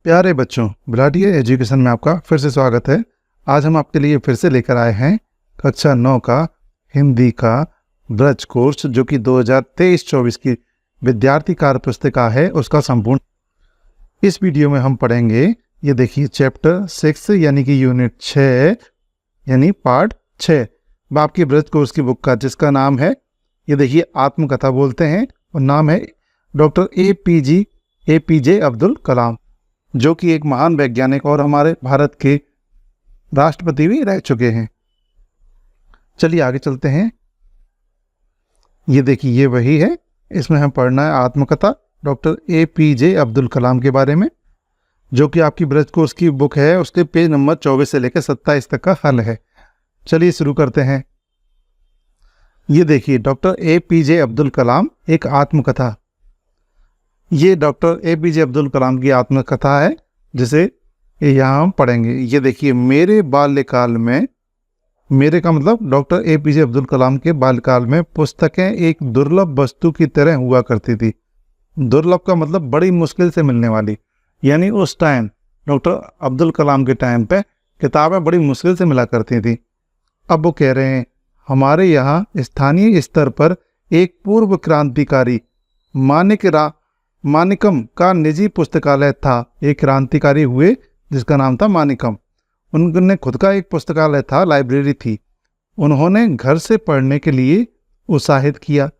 प्यारे बच्चों, बिलाटिया एजुकेशन में आपका फिर से स्वागत है। आज हम आपके लिए फिर से लेकर आए हैं कक्षा 9 का हिंदी का ब्रज कोर्स, जो कि 2023-24 की विद्यार्थी कार्य पुस्तिका है, उसका संपूर्ण। इस वीडियो में हम पढ़ेंगे, ये देखिए, चैप्टर 6 यानी कि यूनिट 6 यानी पार्ट 6 आपकी ब्रज कोर्स की बुक का, जिसका नाम है, ये देखिए, आत्मकथा बोलते हैं, और नाम है डॉक्टर APJ अब्दुल कलाम, जो कि एक महान वैज्ञानिक और हमारे भारत के राष्ट्रपति भी रह चुके हैं। चलिए आगे चलते हैं। ये देखिए, ये वही है, इसमें हम पढ़ना है आत्मकथा डॉक्टर APJ अब्दुल कलाम के बारे में, जो कि आपकी ब्रज कोर्स की बुक है। उसके पेज नंबर 24 से लेकर 27 तक का हल है। चलिए शुरू करते हैं। ये देखिए, डॉक्टर APJ अब्दुल कलाम, एक आत्मकथा। ये डॉक्टर APJ अब्दुल कलाम की आत्मकथा है, जिसे यहाँ हम पढ़ेंगे। ये देखिए, मेरे बाल्यकाल में, मेरे का मतलब डॉक्टर APJ अब्दुल कलाम के बाल्यकाल में पुस्तकें एक दुर्लभ वस्तु की तरह हुआ करती थी। दुर्लभ का मतलब बड़ी मुश्किल से मिलने वाली, यानी उस टाइम डॉक्टर अब्दुल कलाम के टाइम पे किताबें बड़ी मुश्किल से मिला करती थी। अब वो कह रहे हैं, हमारे यहाँ स्थानीय स्तर पर एक पूर्व क्रांतिकारी मानिकम का निजी पुस्तकालय था। एक क्रांतिकारी हुए जिसका नाम था मानिकम। उनने खुद का एक पुस्तकालय था, लाइब्रेरी थी। उन्होंने घर से पढ़ने के लिए उत्साहित किया,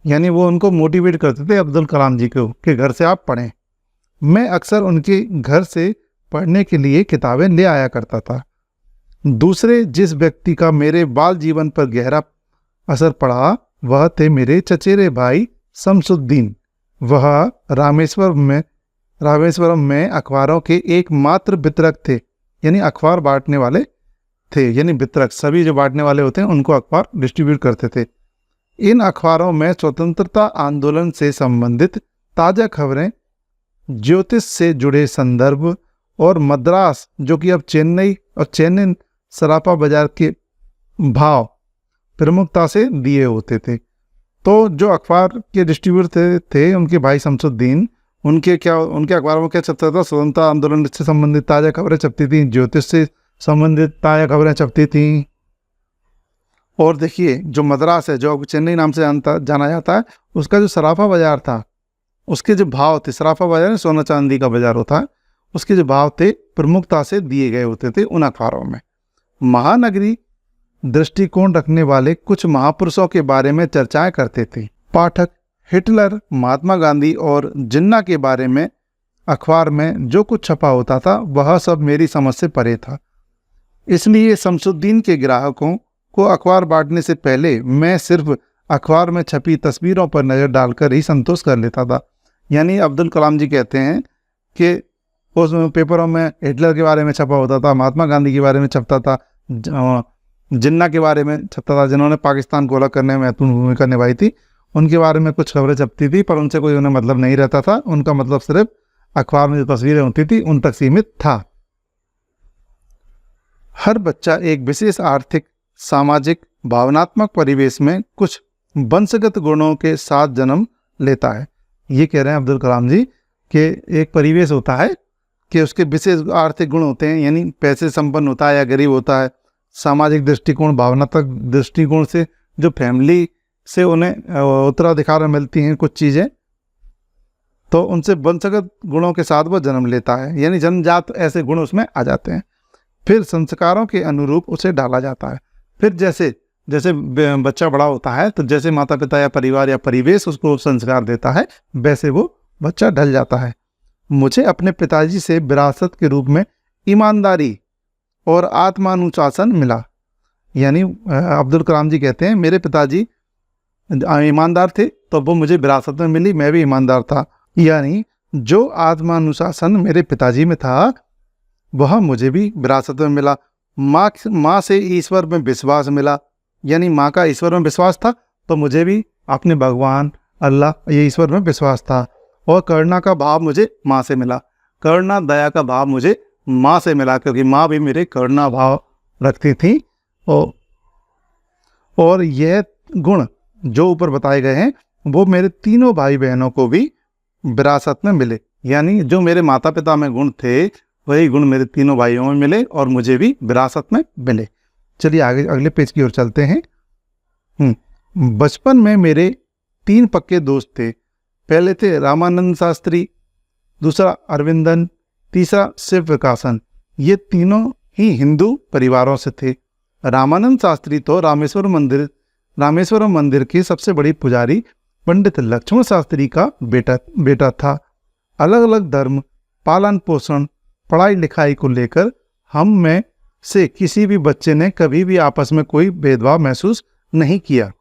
यानी वो उनको मोटिवेट करते थे अब्दुल कलाम जी को कि घर से आप पढ़ें। मैं अक्सर उनके घर से पढ़ने के लिए किताबें ले आया करता था। दूसरे जिस व्यक्ति का मेरे बाल जीवन पर गहरा असर पड़ा, वह थे मेरे चचेरे भाई शमसुद्दीन। वह रामेश्वरम में अखबारों के एकमात्र वितरक थे, यानी अखबार बांटने वाले थे, यानी वितरक, सभी जो बांटने वाले होते हैं उनको अखबार डिस्ट्रीब्यूट करते थे। इन अखबारों में स्वतंत्रता आंदोलन से संबंधित ताज़ा खबरें, ज्योतिष से जुड़े संदर्भ और मद्रास, जो कि अब चेन्नई सराफा बाजार के भाव प्रमुखता से दिए होते थे। तो जो अखबार के डिस्ट्रीब्यूटर थे उनके भाई शमसुद्दीन, उनके अखबारों में क्या छपता था? स्वतंत्रता आंदोलन से संबंधित ताज़ा खबरें छपती थी, ज्योतिष से संबंधित ताज़ा खबरें छपती थी। और देखिए, जो मद्रास है, जो चेन्नई नाम से जाना जाता है, उसका जो सराफा बाजार था, उसके जो भाव थे, सराफा बाजार सोना चांदी का बाजार होता है, उसके जो भाव थे प्रमुखता से दिए गए होते थे उन अखबारों में। महानगरी दृष्टिकोण रखने वाले कुछ महापुरुषों के बारे में चर्चाएं करते थे। पाठक हिटलर, महात्मा गांधी और जिन्ना के बारे में अखबार में जो कुछ छपा होता था, वह सब मेरी समझ से परे था। इसलिए शमसुद्दीन के ग्राहकों को अखबार बांटने से पहले मैं सिर्फ अखबार में छपी तस्वीरों पर नज़र डालकर ही संतोष कर लेता था। यानी अब्दुल कलाम जी कहते हैं कि उस पेपरों में हिटलर के बारे में छपा होता था, महात्मा गांधी के बारे में छपता था, जिन्ना के बारे में छपता था, जिन्होंने पाकिस्तान को अलग करने में महत्वपूर्ण भूमिका निभाई थी, उनके बारे में कुछ खबरें छपती थी, पर उनसे कोई उन्हें मतलब नहीं रहता था। उनका मतलब सिर्फ अखबार में जो तस्वीरें होती थी उन तक सीमित था। हर बच्चा एक विशेष आर्थिक, सामाजिक, भावनात्मक परिवेश में कुछ वंशगत गुणों के साथ जन्म लेता है। ये कह रहे हैं अब्दुल कलाम जी कि एक परिवेश होता है कि उसके विशेष आर्थिक गुण होते हैं, यानी पैसे संपन्न होता है या गरीब होता है। सामाजिक दृष्टिकोण, भावनात्मक दृष्टिकोण से जो फैमिली से उन्हें उत्तराधिकार में मिलती हैं कुछ चीज़ें, तो उनसे वंशगत गुणों के साथ वो जन्म लेता है, यानी जन्मजात ऐसे गुण उसमें आ जाते हैं। फिर संस्कारों के अनुरूप उसे डाला जाता है। फिर जैसे जैसे बच्चा बड़ा होता है, तो जैसे माता पिता या परिवार या परिवेश उसको संस्कार देता है, वैसे वो बच्चा ढल जाता है। मुझे अपने पिताजी से विरासत के रूप में ईमानदारी और आत्मानुशासन मिला। यानी अब्दुल कलाम जी कहते हैं, मेरे पिताजी ईमानदार थे तो वो मुझे विरासत में मिली, मैं भी ईमानदार था। यानी जो आत्मानुशासन मेरे पिताजी में था, वह मुझे भी विरासत में मिला। माँ से ईश्वर में विश्वास मिला, यानी माँ का ईश्वर में विश्वास था, तो मुझे भी अपने भगवान अल्लाह, ये ईश्वर में विश्वास था। और करुणा का भाव मुझे माँ से मिला, करुणा दया का भाव मुझे माँ से मिला, क्योंकि माँ भी मेरे करुणा भाव रखती थी। और यह गुण जो ऊपर बताए गए हैं, वो मेरे तीनों भाई बहनों को भी विरासत में मिले। यानी जो मेरे माता पिता में गुण थे वही गुण मेरे तीनों भाइयों में मिले और मुझे भी विरासत में मिले। चलिए आगे अगले पेज की ओर चलते हैं। बचपन में मेरे 3 पक्के दोस्त थे। पहले थे रामानंद शास्त्री, दूसरा अरविंदन, तीसरा शिव प्रकाशन। ये तीनों ही हिंदू परिवारों से थे। रामानंद शास्त्री तो रामेश्वरम मंदिर के सबसे बड़ी पुजारी पंडित लक्ष्मण शास्त्री का बेटा था। अलग अलग धर्म, पालन पोषण, पढ़ाई लिखाई को लेकर हम में से किसी भी बच्चे ने कभी भी आपस में कोई भेदभाव महसूस नहीं किया।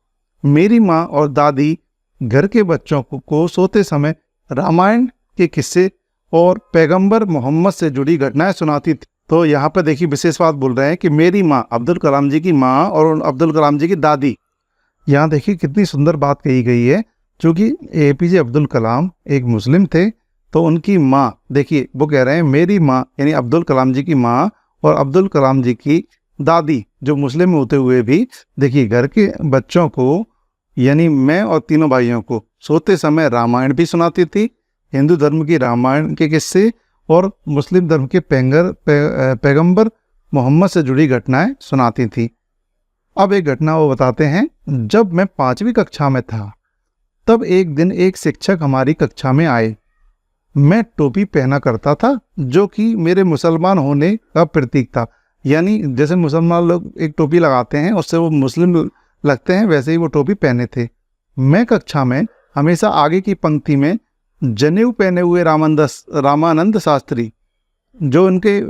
मेरी माँ और दादी घर के बच्चों को सोते समय रामायण के किस्से और पैगंबर मोहम्मद से जुड़ी घटनाएं सुनाती थी। तो यहाँ पे देखिए विशेष बात बोल रहे हैं कि मेरी माँ, अब्दुल कलाम जी की माँ और अब्दुल कलाम जी की दादी। यहाँ देखिए कितनी सुंदर बात कही गई है। क्योंकि APJ अब्दुल कलाम एक मुस्लिम थे, तो उनकी माँ, देखिए वो कह रहे हैं मेरी माँ यानी अब्दुल कलाम जी की माँ और अब्दुल कलाम जी की दादी जो मुस्लिम होते हुए भी देखिए घर के बच्चों को यानी मैं और तीनों भाइयों को सोते समय रामायण भी सुनाती थी। हिंदू धर्म की रामायण के किस्से और मुस्लिम धर्म के पैगंबर मोहम्मद से जुड़ी घटनाएं सुनाती थी। अब एक घटना वो बताते हैं। जब मैं 5वीं कक्षा में था तब एक दिन एक शिक्षक हमारी कक्षा में आए। मैं टोपी पहना करता था जो कि मेरे मुसलमान होने का प्रतीक था। यानी जैसे मुसलमान लोग एक टोपी लगाते हैं उससे वो मुस्लिम लगते हैं, वैसे ही वो टोपी पहने थे। मैं कक्षा में हमेशा आगे की पंक्ति में जनेऊ पहने हुए रामानंद शास्त्री, जो उनके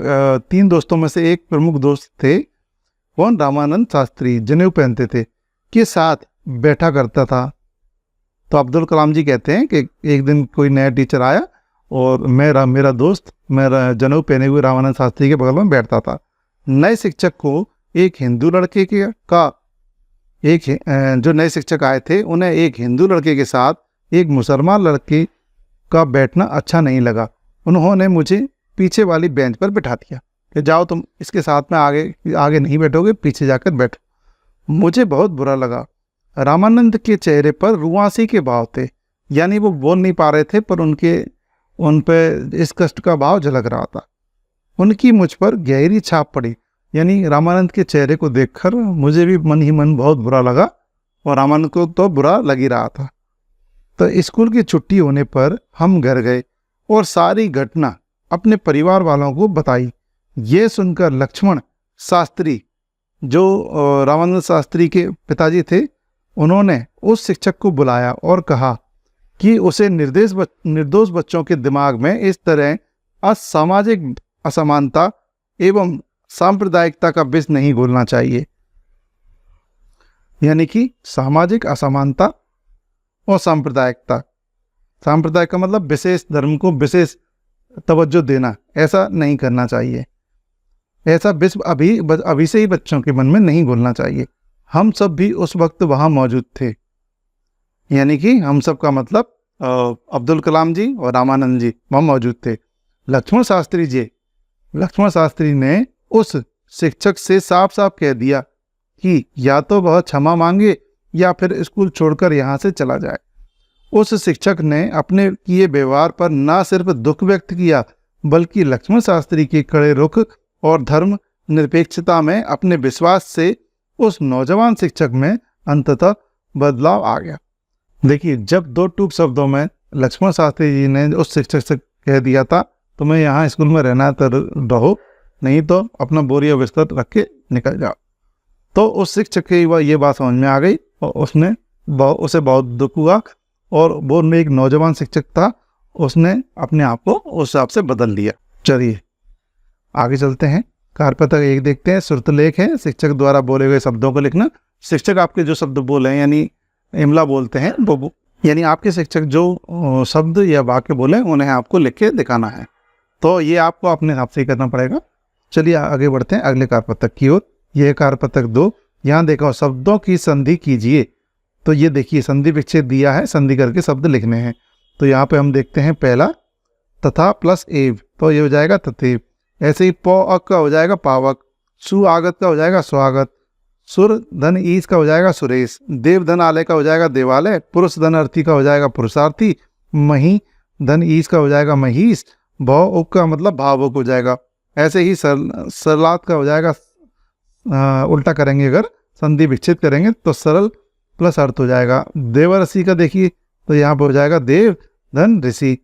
3 दोस्तों में से एक प्रमुख दोस्त थे, कौन, रामानंद शास्त्री जनेऊ पहनते थे, के साथ बैठा करता था। तो अब्दुल कलाम जी कहते हैं कि एक दिन कोई नया टीचर आया और मेरा दोस्त मेरा जनेऊ पहने हुए रामानंद शास्त्री के बगल में बैठता था। नए शिक्षक को एक हिंदू लड़के जो नए शिक्षक आए थे उन्हें एक हिंदू लड़के के साथ एक मुसलमान लड़के का बैठना अच्छा नहीं लगा। उन्होंने मुझे पीछे वाली बेंच पर बिठा दिया कि जाओ तुम इसके साथ में आगे नहीं बैठोगे, पीछे जाकर बैठो। मुझे बहुत बुरा लगा। रामानंद के चेहरे पर रुआंसी के भाव थे, यानी वो बोल नहीं पा रहे थे पर उन पे इस कष्ट का भाव झलक रहा था। उनकी मुझ पर गहरी छाप पड़ी। यानी रामानंद के चेहरे को देखकर मुझे भी मन ही मन बहुत बुरा लगा और रामानंद को तो बुरा लग ही रहा था। तो स्कूल की छुट्टी होने पर हम घर गए और सारी घटना अपने परिवार वालों को बताई। ये सुनकर लक्ष्मण शास्त्री, जो रामानंद शास्त्री के पिताजी थे, उन्होंने उस शिक्षक को बुलाया और कहा कि उसे निर्दोष बच्चों के दिमाग में इस तरह असामाजिक असमानता एवं सांप्रदायिकता का विष नहीं घोलना चाहिए। यानी कि सामाजिक असमानता और सांप्रदायिकता, सांप्रदायिक का मतलब विशेष धर्म को विशेष तवज्जो देना, ऐसा नहीं करना चाहिए। ऐसा विष अभी से ही बच्चों के मन में नहीं घोलना चाहिए। हम सब भी उस वक्त वहाँ मौजूद थे। यानी कि हम सब का मतलब अब्दुल कलाम जी और रामानंद जी वहाँ मौजूद थे। लक्ष्मण शास्त्री ने उस शिक्षक से साफ साफ कह दिया कि या तो वह क्षमा मांगे या फिर स्कूल छोड़कर यहाँ से चला जाए। उस शिक्षक ने अपने किए व्यवहार पर न सिर्फ दुख व्यक्त किया बल्कि लक्ष्मण शास्त्री के कड़े रुख और धर्म निरपेक्षता में अपने विश्वास से उस नौजवान शिक्षक में अंततः बदलाव आ गया। देखिए, जब 2 टूक शब्दों में लक्ष्मण शास्त्री जी ने उस शिक्षक से कह दिया था तुम्हें यहाँ स्कूल में रहना तो रहो, नहीं तो अपना बोरिया बिस्तर रख के निकल जाओ, तो उस शिक्षक की ये बात समझ में आ गई और उसे बहुत दुख हुआ और वो एक नौजवान शिक्षक था, उसने अपने आप को उस हिसाब से बदल लिया। चलिए आगे चलते हैं। कार्यपत्रक 1 देखते हैं। श्रुतलेख है, शिक्षक द्वारा बोले गए शब्दों को लिखना। शिक्षक आपके जो शब्द बोले हैं यानी इमला बोलते हैं, वो यानी आपके शिक्षक जो शब्द या वाक्य बोले उन्हें आपको लिख के दिखाना है, तो ये आपको अपने हिसाब से ही करना पड़ेगा। चलिए आगे बढ़ते हैं अगले कार्यपत्रक की ओर। यह कार्यपत्रक 2, यहाँ देखो शब्दों की संधि कीजिए। तो ये देखिए संधि विच्छेद दिया है, संधि करके शब्द लिखने हैं। तो यहाँ पे हम देखते हैं पहला तथा प्लस एव, तो ये हो जाएगा तथेव। ऐसे ही पौ अक का हो जाएगा पावक, सु आगत का हो जाएगा स्वागत, सुर धन ईस का हो जाएगा सुरेश, देव धन आलय का हो जाएगा देवालय, पुरुष धन अर्थी का हो जाएगा पुरुषार्थी, मही धन ईस का हो जाएगा महिष, भव उप का मतलब भावुक हो जाएगा। ऐसे ही सरलात का हो जाएगा, उल्टा करेंगे अगर संधि विच्छेद करेंगे तो सरल प्लस अर्थ हो जाएगा। देवऋषि का देखिए तो यहाँ पे हो जाएगा देव धन ऋषि।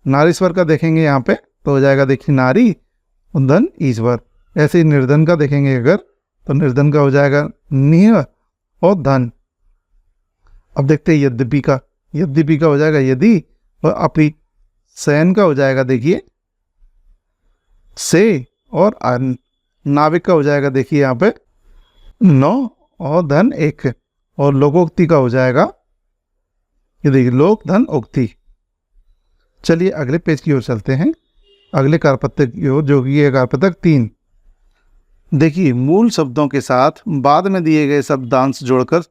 नारीश्वर का देखेंगे यहाँ पे तो हो जाएगा देखिए नारी धन ईश्वर। ऐसे ही निर्धन का देखेंगे अगर तो निर्धन का हो जाएगा निह और धन। अब देखते हैं यद्यपि का, यद्यपि का हो जाएगा यदि और अपि। शयन का हो जाएगा देखिए से और अन। नाविक का हो जाएगा देखिए यहाँ पे नौ और धन एक। और लोकोक्ति का हो जाएगा ये देखिए लोक धन उक्ति। चलिए अगले पेज की ओर चलते हैं, अगले कारपत्रक की ओर, जो कि है कारपत्रक 3। देखिए मूल शब्दों के साथ बाद में दिए गए शब्दांश जोड़कर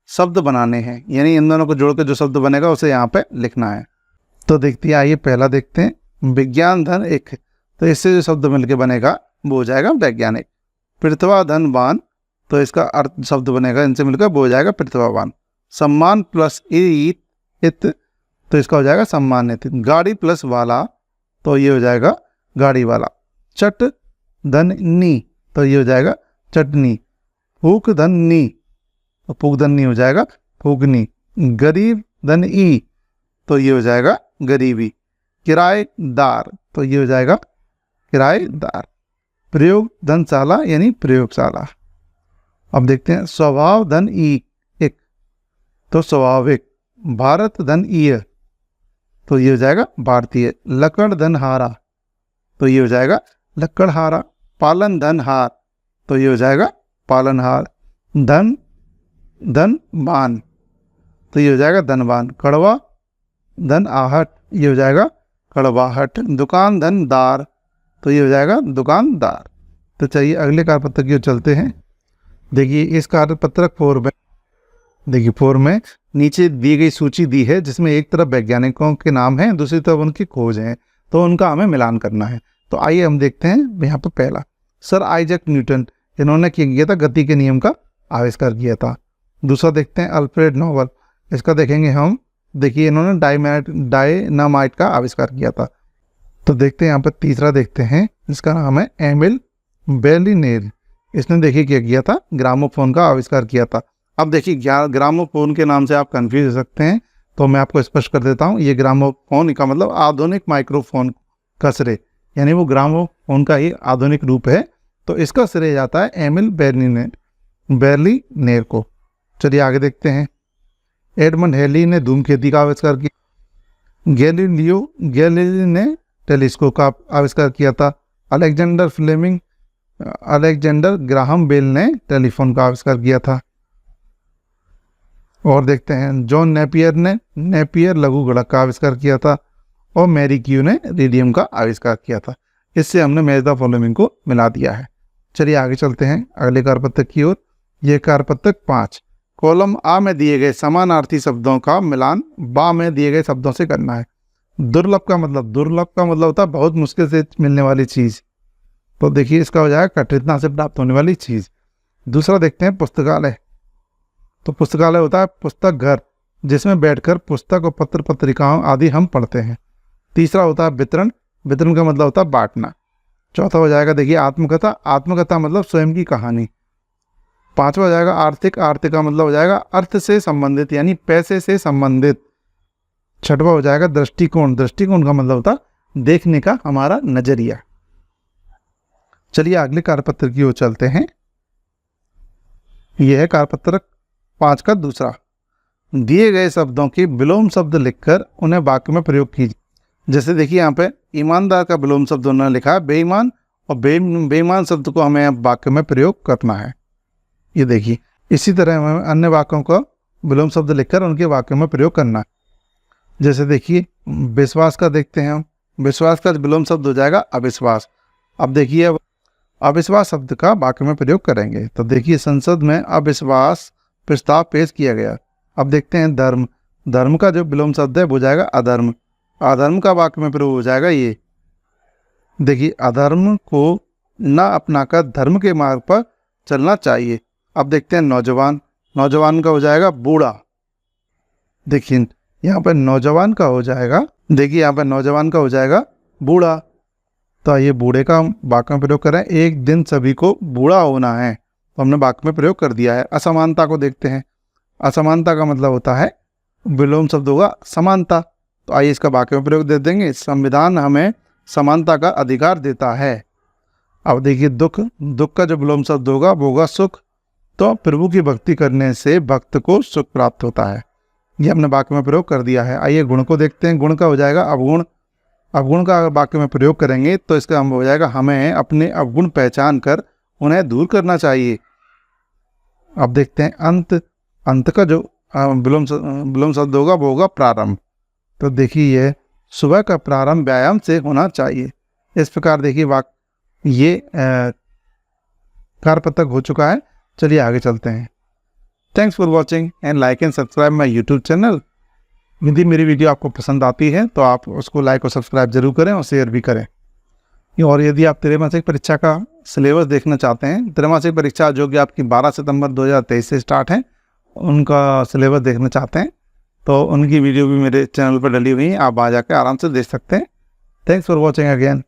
शब्द बनाने हैं, यानी इन दोनों को जोड़कर जो शब्द बनेगा उसे यहाँ पे लिखना है। तो देखते हैं, आइए पहला देखते हैं विज्ञान धन एक। तो इससे जो शब्द मिलकर बनेगा वो हो जाएगा वैज्ञानिक। पृथ्वा धन वान, तो इसका अर्थ शब्द बनेगा इनसे मिलकर वो हो जाएगा पृथ्वावान। सम्मान प्लस इत, तो इसका हो जाएगा सम्मानित। गाड़ी प्लस वाला, तो ये हो जाएगा गाड़ी वाला। चट धन नी, तो ये हो जाएगा चटनी। फूक धन नी, तो फूक धन नी हो जाएगा फूकनी। गरीब धन ई, तो ये हो जाएगा गरीबी। किराएदार, तो ये हो जाएगा किराएदार। प्रयोग धनशाला यानी प्रयोगशाला। अब देखते हैं स्वभाव धन ई एक, तो स्वाभाविक। भारत धन ईय, तो ये हो जाएगा भारतीय। लकड़ धन हारा, तो ये हो जाएगा लकड़हारा। पालन धन हार, तो ये हो जाएगा पालनहार। धन धन मान, तो ये हो जाएगा धनवान। कड़वा धन आहट, ये हो जाएगा कड़वाहट। दुकान धन दार, तो ये हो जाएगा दुकानदार। तो चलिए अगले कार्यपत्रक की ओर चलते हैं। देखिए इस कार्यपत्रक 4 में, देखिए 4 में नीचे दी गई सूची दी है, जिसमें एक तरफ वैज्ञानिकों के नाम है, दूसरी तरफ उनकी खोज है, तो उनका हमें मिलान करना है। तो आइए हम देखते हैं यहाँ पर पहला सर आइजैक न्यूटन, इन्होंने क्या किया था, गति के नियम का आविष्कार किया था। दूसरा देखते हैं अल्फ्रेड नोबल, इसका देखेंगे हम, देखिए इन्होंने डायनामाइट का आविष्कार किया था। तो देखते हैं यहाँ पर तीसरा देखते हैं, इसका नाम है एमिल बेर्लिनेर, इसने देखिए क्या किया था, ग्रामोफोन का आविष्कार किया था। अब देखिए ग्रामोफोन के नाम से आप कंफ्यूज हो सकते हैं, तो मैं आपको स्पष्ट कर देता हूँ। ये ग्रामोफोन का मतलब आधुनिक माइक्रोफोन का श्रेय, यानी वो ग्रामोफोन का ही आधुनिक रूप है, तो इसका श्रेय जाता है एमिल बेर्लिनेर को। चलिए आगे देखते हैं। एडमंड हेली ने धूमकेतु का आविष्कार किया। गैलीलियो ने टेलीस्कोप का आविष्कार किया था। अलेक्जेंडर ग्राहम बेल ने टेलीफोन का आविष्कार किया था। और देखते हैं जॉन नेपियर ने नेपियर लघु गणक का आविष्कार किया था। और मैरी क्यू ने रेडियम का आविष्कार किया था। इससे हमने मैच द फॉलोइंग को मिला दिया है। चलिए आगे चलते हैं अगले कार्यपत्रक की ओर। यह कार्यपत्रक 5, कॉलम आ में दिए गए समानार्थी शब्दों का मिलान बा में दिए गए शब्दों से करना है। दुर्लभ का मतलब होता है बहुत मुश्किल से मिलने वाली चीज, तो देखिए इसका हो जाएगा कठिनता से प्राप्त होने वाली चीज। दूसरा देखते हैं पुस्तकालय, तो पुस्तकालय होता है पुस्तक घर, जिसमें बैठकर पुस्तक और पत्र पत्रिकाओं आदि हम पढ़ते हैं। तीसरा होता है वितरण का मतलब होता है बांटना। चौथा हो जाएगा देखिए आत्मकथा मतलब स्वयं की कहानी। पांचवा हो जाएगा आर्थिक का मतलब हो जाएगा अर्थ से संबंधित यानी पैसे से संबंधित। छठवा हो जाएगा दृष्टिकोण का मतलब होता है देखने का हमारा नजरिया। चलिए अगले कार्यपत्र की ओर चलते हैं। यह है कार्यपत्रक 5 का दूसरा। दिए गए शब्दों के विलोम शब्द लिखकर उन्हें वाक्य में प्रयोग कीजिए। जैसे देखिए यहाँ पे ईमानदार का विलोम शब्द उन्होंने लिखा है बेईमान, और बेईमान शब्द को हमें वाक्य में प्रयोग करना है। ये देखिए इसी तरह हमें अन्य वाक्यों का विलोम शब्द लिखकर उनके वाक्यों में प्रयोग करना है। जैसे देखिए विश्वास का देखते हैं हम, विश्वास का विलोम शब्द हो जाएगा अविश्वास। अब देखिए अविश्वास शब्द का वाक्य में प्रयोग करेंगे। तो देखिए संसद में अविश्वास प्रस्ताव पेश किया गया। अब देखते हैं धर्म का जो विलोम शब्द है वो हो जाएगा अधर्म का वाक्य में प्रयोग हो जाएगा ये। देखिए अधर्म को न अपनाकर धर्म के मार्ग पर चलना चाहिए। अब देखते हैं नौजवान का हो जाएगा बूढ़ा। देखिए यहाँ पर नौजवान का हो जाएगा देखिए यहाँ पर नौजवान का हो जाएगा बूढ़ा, तो आइए बूढ़े का हम वाक्य में प्रयोग करें। एक दिन सभी को बूढ़ा होना है, तो हमने वाक्य में प्रयोग कर दिया है। असमानता को देखते हैं। असमानता का मतलब होता है, विलोम शब्द होगा समानता, तो आइए इसका वाक्य में प्रयोग दे देंगे। संविधान हमें समानता का अधिकार देता है। अब देखिए दुख, दुख का जो विलोम शब्द होगा वो होगा सुख, तो प्रभु की भक्ति करने से भक्त को सुख प्राप्त होता है। ये हमने वाक्य में प्रयोग कर दिया है। आइए गुण को देखते हैं। गुण का हो जाएगा अवगुण। अवगुण का अगर वाक्य में प्रयोग करेंगे तो इसका हम हो जाएगा, हमें अपने अवगुण पहचान कर उन्हें दूर करना चाहिए। अब देखते हैं अंत। अंत का जो विलोम शब्द होगा वो होगा प्रारंभ, तो देखिए ये सुबह का प्रारंभ व्यायाम से होना चाहिए। इस प्रकार देखिए वाक्य ये कार्यपत्रक हो चुका है। चलिए आगे चलते हैं। Thanks for watching and like and subscribe my YouTube channel. यदि मेरी वीडियो आपको पसंद आती है तो आप उसको लाइक और सब्सक्राइब जरूर करें और शेयर भी करें। और यदि आप त्रैमासिक परीक्षा का सिलेबस देखना चाहते हैं, त्रैमासिक परीक्षा जो कि आपकी 12 सितंबर 2023 से स्टार्ट है, उनका सिलेबस देखना चाहते हैं तो उनकी वीडियो भी मेरे चैनल पर डली हुई है, आप आ जाकर आराम से देख सकते हैं। Thanks for watching again.